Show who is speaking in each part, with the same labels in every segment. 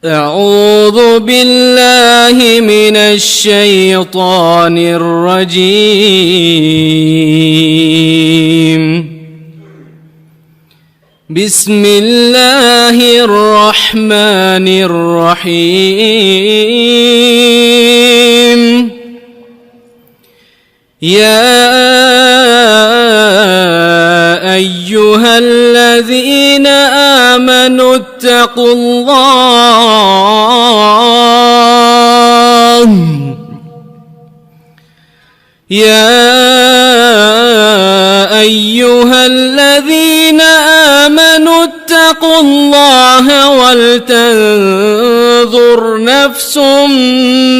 Speaker 1: أعوذ بالله من الشيطان الرجيم. بسم الله الرحمن الرحيم. يا أيها الذين آمنوا اتقوا الله. يا أيها الذين آمنوا اتقوا الله ولتنظر نفس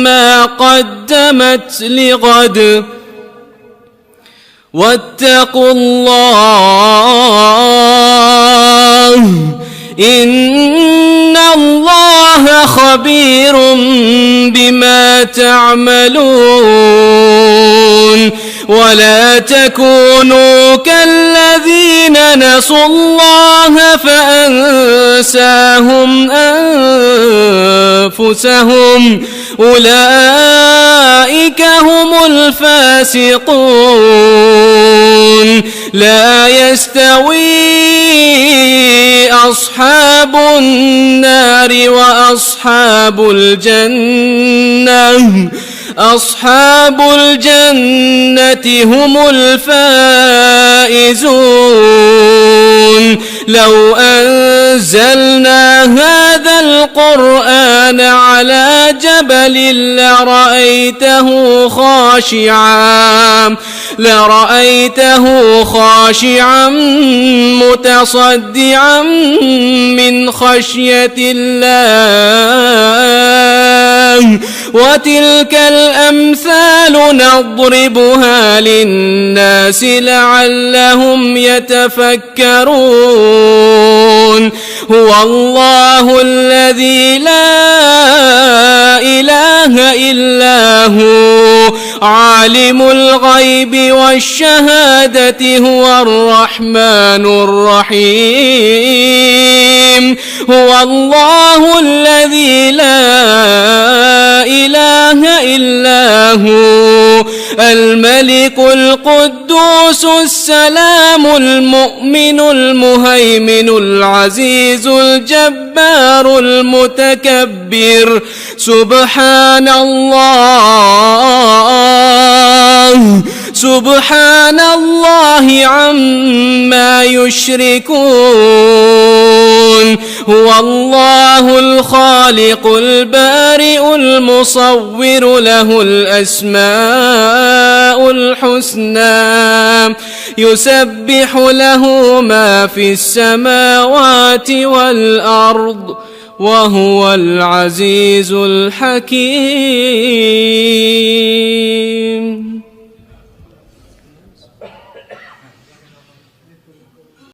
Speaker 1: ما قدمت لغد واتقوا الله إن الله خبير بما تعملون. ولا تكونوا كالذين نسوا الله فأنساهم أنفسهم أولئك هم الفاسقون. لا يستوي أصحاب النار وأصحاب الجنة. أصحاب الجنة هم الفائزون. لو أنزلنا هذا القرآن على جبل لرأيته خاشعا متصدعا من خشية الله. وتلك الأمثال نضربها للناس لعلهم يتفكرون. هو الله الذي لا إله إلا هو عالم الغيب والشهادة هو الرحمن الرحيم. هو الله الذي لا إله إلا هو الملك القدوس السلام المؤمن المهيمن العزيز الجبار المتكبر. سبحان الله عما يشركون. هو الله الخالق البارئ المصور له الأسماء الحسنى يسبح له ما في السماوات والأرض وهو العزيز الحكيم.